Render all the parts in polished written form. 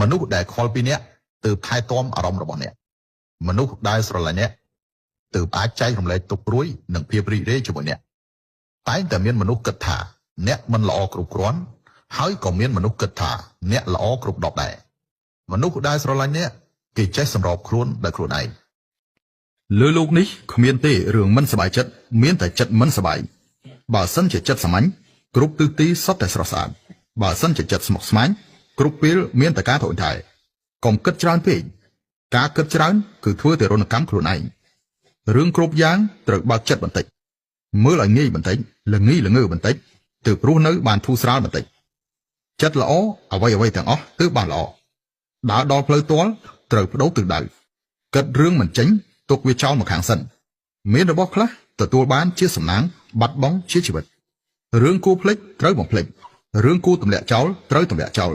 មនុស្សដែលខលពីអ្នកទើបថែទាំអារម្មណ៍របស់អ្នកមនុស្សដែលស្រឡាញ់អ្នកទើបអាចចែករំលែកទុក្ខព្រួយនិងភាពរីករាយជាមួយអ្នកតែងតែមានមនុស្សគិតថាអ្នកមិនល្អគ្រប់គ្រាន់ហើយក៏មានមនុស្សគិតថាអ្នកល្អគ្រប់ដប់ដែរមនុស្សដែលស្រឡាញ់អ្នកគេចេះសម្របខ្លួនដោយខ្លួនឯងលើโลกនេះគ្មានទេរឿងមិនសប្បាយចិត្តមានតែចិត្តមិនសប្បាយបើសិនជាចិត្តសាមញ្ញគ្រប់ទិសទីសុទ្ធតែស្រស់ស្អាតបើសិនជាចិត្តស្មុគស្មាញគ្រប់ពេលមានតែការធូរថែកុំគិតច្រើនពេកការគិតច្រើនគឺធ្វើតែរនកម្មខ្លួនឯងរឿងគ្រប់យ៉ាងត្រូវបើកចិត្តបន្តិចមើលឲ្យងាយបន្តិចល្ងីល្ងើបន្តិចទើបរស់នៅបានធូរស្រាលបន្តិចចិត្តល្អអ្វីទាំងអស់ទើបបានល្អដើរដល់ផ្លូវទាល់ត្រូវបដូរទិសដៅគិតរឿងមិនចេញទុកវាចោលមកខាងសិនមានរបស់ខ្លះទទួលបានជាសំណាងបាត់បង់ជាជីវិតរឿងគួរភ្លេចត្រូវបំភ្លេចរឿងគួរទម្លាក់ចោលត្រូវទម្លាក់ចោល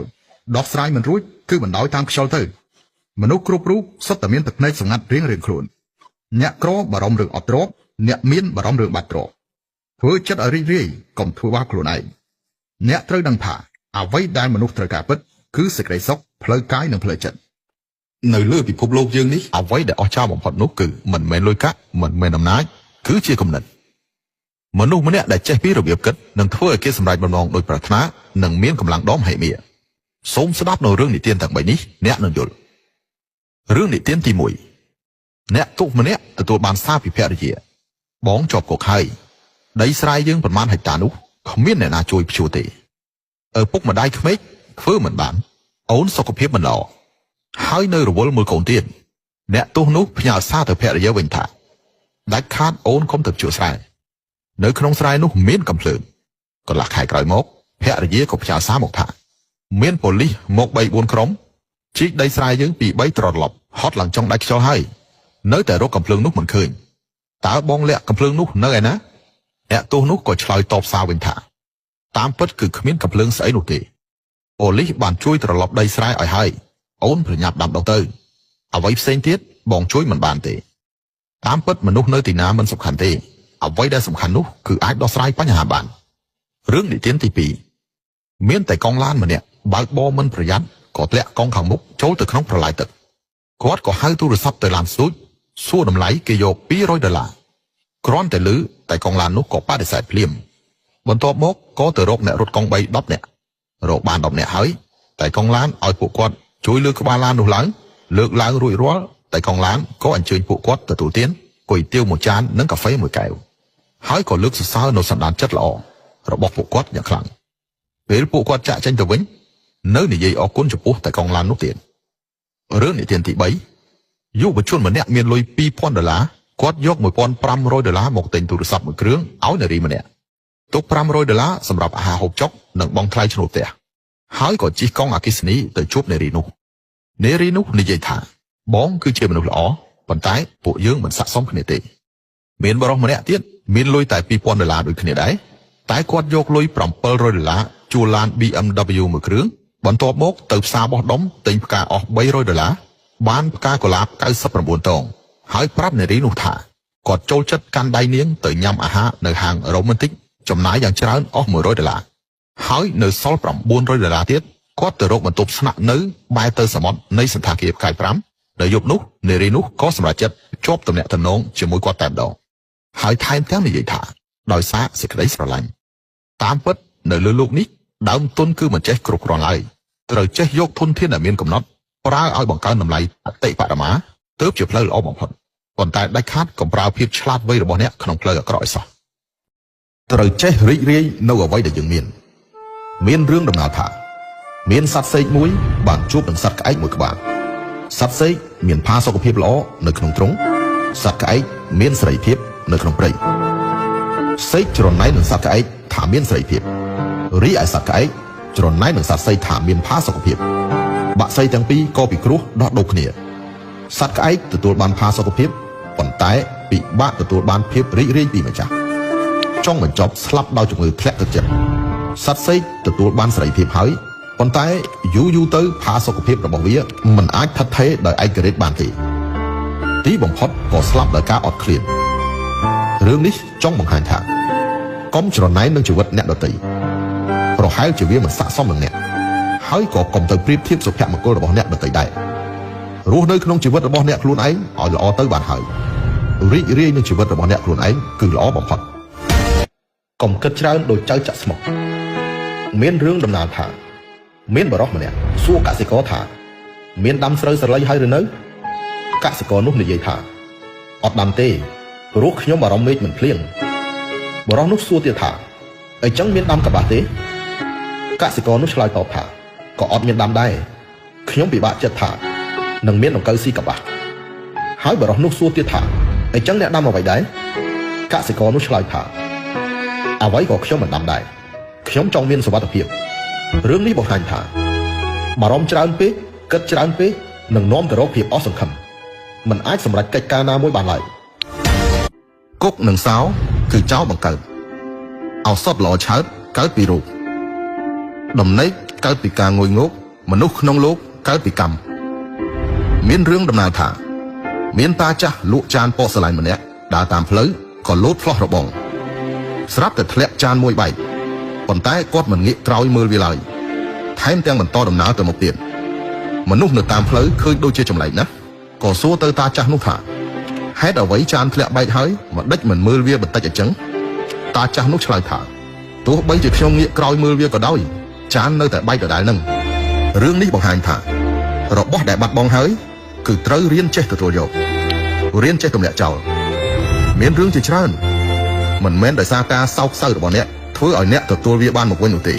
ដោះស្រាយមិនរួចគឺបណ្ដោយតាមខ្យល់ទៅមនុស្សគ្រប់រូបសុទ្ធតែមានទឹកភ្នែកសម្ងាត់រៀងខ្លួនអ្នកក្របារម្ភរឿងអត់ទ្រព្យអ្នកមានបារម្ភរឿងបាត់ទ្រព្យធ្វើចិត្តឲ្យរីករាយកុំធ្វើបាបខ្លួនឯងអ្នកត្រូវដឹងថាអ្វីដែលមនុស្សត្រូវការពិតគឺសេចក្តីសុខផ្លូវកាយនិងផ្លូវចិត្តនៅលើពិភពលោកយើងនេះអ្វីដែលអស្ចារ្យបំផុតនោះគឺមិនមែនលុយកាក់មិនមែនអំណាចគឺជាគំនិតមនុស្សម្នាក់ដែលចេះពីរបៀបគិតនឹងធ្វើឲ្យគេសម្រេចបំណងដោយប្រាថ្នានិងមានកម្លាំងដមហិមាសូមស្ដាប់នៅរឿងនិទានទាំង3នេះអ្នកនឹងយល់រឿងនិទានទី1អ្នកទុកម្នាក់ទទួលបានសារពីភរិយាបងជាប់គុកហើយដីស្រែយើងប្រមាណហិកតានោះគ្មានអ្នកណាជួយព្យួរទេឪពុកម្ដាយក្មេកធ្វើមិនបានអូនសុខភាពមិនល្អហើយនៅរវល់មួយកូនទៀតអ្នកទោសនោះផ្ញើសារទៅភរិយាវិញថាដាច់ខាតអូនកុំទៅជួស្រែនៅក្នុងស្រែនោះមានកំភ្លើងកន្លះខែក្រោយមកភរិយាក៏ផ្ញើសារមកថាមានប៉ូលីសមក 3-4 ក្រុមជីកដីស្រែយើងពី3ត្រឡប់ហត់ឡើងចុងដាច់ខ្យល់ហើយនៅតែរកកំភ្លើងនោះមិនឃើញតើបងលាក់កំភ្លើងនោះនៅឯណាអ្នកទោសនោះក៏ឆ្លើយតបសារវិញថាតាមពិតគឺគ្មានកំភ្លើងស្អីនោះទេប៉ូលីសបានជួយត្រឡប់ដីស្រែឲ្យហើយអូនប្រញាប់ដាំដុះទៅអ្វីផ្សេងទៀតបងជួយមិនបានទេតាមពិតមនុស្សនៅទីណាមិនសំខាន់ទេអ្វីដែលសំខាន់នោះគឺអាចដោះស្រាយបញ្ហាបានរឿងនិទានទី2មានតែកង់ឡានម្នាក់បើកបរមិនប្រយ័ត្នក៏ធ្លាក់កង់ខាងមុខចូលទៅក្នុងប្រឡាយទឹកគាត់ក៏ហៅទូរស័ព្ទទៅឡានស្ទូចសួរតម្លៃគេយក$200គ្រាន់តែឮតែកង់ឡាននោះក៏បដិសេធភ្លាមបន្ទាប់មកក៏ទៅរកអ្នករត់កង់3 10នាក់រកបាន10នាក់ហើយតែកង់ឡានឲ្យពួកគាត់ជួយលើកក្បាលឡាននោះឡើងលើកឡើងរួចរាល់តែកង់ឡានក៏អញ្ជើញពួកគាត់ទទួលទានគុយទាវមួយចាននិងកាហ្វេមួយកែវហើយក៏លើកសរសើរនៅសន្តានចិត្តល្អរបស់ពួកគាត់យ៉ាងខ្លាំងពេលពួកគាត់ចាក់ចេញទៅវិញនៅនិយាយអរគុណចំពោះតែកង់ឡាននោះទៀតរឿងនិទានទី3យុវជនម្នាក់មានលុយ$2,000គាត់យក$1,500មកទិញទូរស័ព្ទមួយគ្រឿងឲ្យនារីម្នាក់ទុក$500សម្រាប់អាហារហូបចុកនិងបង់ថ្លៃឈ្នួលផ្ទះហើយក៏ជិះកង់អគ្គិសនីទៅជួបនារីនោះនិយាយថាបងគឺជាមនុស្សល្អប៉ុន្តែពួកយើងមិនស័ក្តិសមគ្នាទេមានបរិសុទ្ធម្នាក់ទៀតមានលុយតែ$2,000ដូចគ្នាដែរតែគាត់យកលុយ$700ជួលឡាន BMW មួយគ្រឿងបន្ទាប់មកទៅផ្សារបោះដុំទិញផ្កាអស់$300បានផ្កាកុលាប99តងហើយប្រាប់នារីនោះថាគាត់ចូលចិត្តកាន់ដៃនាងទៅញ៉ាំអាហារនៅហាងរ៉ូម៉ាន់ទិកចំណាយយ៉ាងច្រើនអស់$100ហើយនៅសល់$900ទៀតគាត់ទៅរកបន្ទប់ស្នាក់នៅបែរទៅសមុទ្រនៃសន្តាគារផ្កាយ5នៅយប់នោះនារីនោះក៏សម្រេចចិត្តជាប់ទំនាក់ទំនងជាមួយគាត់តែម្ដងហើយថែមទាំងនិយាយថាដោយសារសេចក្តីស្រឡាញ់តាមពិតនៅលើโลกនេះដើមទុនគឺមិនចេះគ្រប់គ្រាន់ឡើយត្រូវចេះយកធនធានដែលមានកំណត់ប្រើឲ្យបង្កើនតម្លៃអតិបរមាទើបជាផ្លូវល្អបំផុតប៉ុន្តែដាច់ខាតកុំប្រើភាពឆ្លាតវៃរបស់អ្នកក្នុងផ្លូវអាក្រក់ឲ្យសោះត្រូវចេះរីករាយនៅអ្វីដែលយើងមានរឿងដំណាលថាមានសត្វសេកមួយបានជួបនឹងសត្វក្អែកមួយក្បាលសត្វសេកមានផាសុកភាពល្អនៅក្នុងទ្រុងសត្វក្អែកមានសេរីភាពនៅក្នុងព្រៃសេកច្រណែននឹងសត្វក្អែកថាមានសេរីភាពរីឯសត្វក្អែកច្រណែននឹងសត្វសេកថាមានផាសុកភាពបាក់សីទាំងពីរក៏ពិគ្រោះដោះដូរគ្នាសត្វក្អែកទទួលបានផាសុកភាពប៉ុន្តែពិបាកទទួលបានភាពរីករាយពីម្ចាស់ចុងបញ្ចប់ស្លាប់ដោយជំងឺធ្លាក់ទឹកចិត្តសត្វសេកទទួលបានសេរីភាពហើយប៉ុន្តែយូរទៅផាសុកភាពរបស់វាមិនអាចថិតថេរដោយឯករាជ្យបានទេទីបំផុតក៏ស្លាប់ដោយការអត់ឃ្លានរឿងនេះចង់បង្ហាញថាកុំច្រណែននឹងជីវិតអ្នកដទៃប្រហែលជាវាមិនស័ក្តិសមនឹងអ្នកហ ហើយក៏កុំទៅប្រៀបធៀបសុភមង្គលរបស់អ្នកដទៃដែររស់នៅក្នុងជីវិតរបស់អ្នកខ្លួនឯងឲ្យល្អទៅបានហើយរីករាយនឹងជីវិតរបស់អ្នកខ្លួនឯងគឺល្អបំផុតកុំគិតច្រើនដោយចៅចាក់ស្មុកមានរឿងដំណាលថាមានបរិសម្នាក់សួរកសិករថាមានដាំស្រូវស្រឡីហើយឬនៅកសិករនោះនិយាយថាអត់ដាំទេព្រោះខ្ញុំអារម្មណ៍មេឃមិនភ្លៀងបរិសនោះសួរទៀតថាអីចឹងមានដាំកបាស់ទេកសិករនោះឆ្លើយតបថាក៏អត់មានដាំដែរខ្ញុំពិបាកចិត្តថានឹងមានដង្កូវស៊ីកបាស់ហើយបរិសនោះសួរទៀតថាអីចឹងអ្នកដាំអ្វីដែរកសិករនោះឆ្លើយថាអ្វីក៏ខ្ញុំមិនដាំដែរខ្ញុំចង់មានសុវត្ថិភាពរឿងនេះបង្ហាញថាបារម្ភច្រើនពេកគិតច្រើនពេកនឹងនាំទៅរកភាពអស់សង្ឃឹមមិនអាចសម្រេចកិច្ចការណាមួយបានឡើយគុកនិងសោគឺចោលបង្កើតឱសថល្អឆើតកើតពីរោគដំណេកកើតពីការងុយងោកមនុស្សក្នុងលោកកើតពីកម្មមានរឿងដំណើរថាមានតាចាស់លក់ចានប៉សឡែនម្នាក់ដើរតាមផ្លូវក៏លោតផ្លោះរបងស្រាប់តែធ្លាក់ចានមួយបែកប៉ុន្តែគាត់មិនងាកក្រោយមើលវាឡើយថែមទាំងបន្តដំណើរទៅមុខទៀតមនុស្សនៅតាមផ្លូវឃើញដូចជាចម្លែកណាស់ក៏សួរទៅតាចាស់នោះថាហេតុអ្វីចានធ្លាក់បែកហើយមិនដេចមិនមើលវាបន្តិចអញ្ចឹងតាចាស់នោះឆ្លើយថាទោះបីជាខ្ញុំងាកក្រោយមើលវាក៏ដោយចាននៅតែបែកដដែលនឹងរឿងនេះបង្ហាញថារបស់ដែលបាត់បង់ហើយគឺត្រូវរៀនចេះទទួលយករៀនចេះទម្លាក់ចោលមានរឿងជាច្រើនមិនមែនដោយសារការសោកសៅរបស់អ្នកធ្វើឲ្យអ្នកទទួលវាបានមកវិញនោះទេ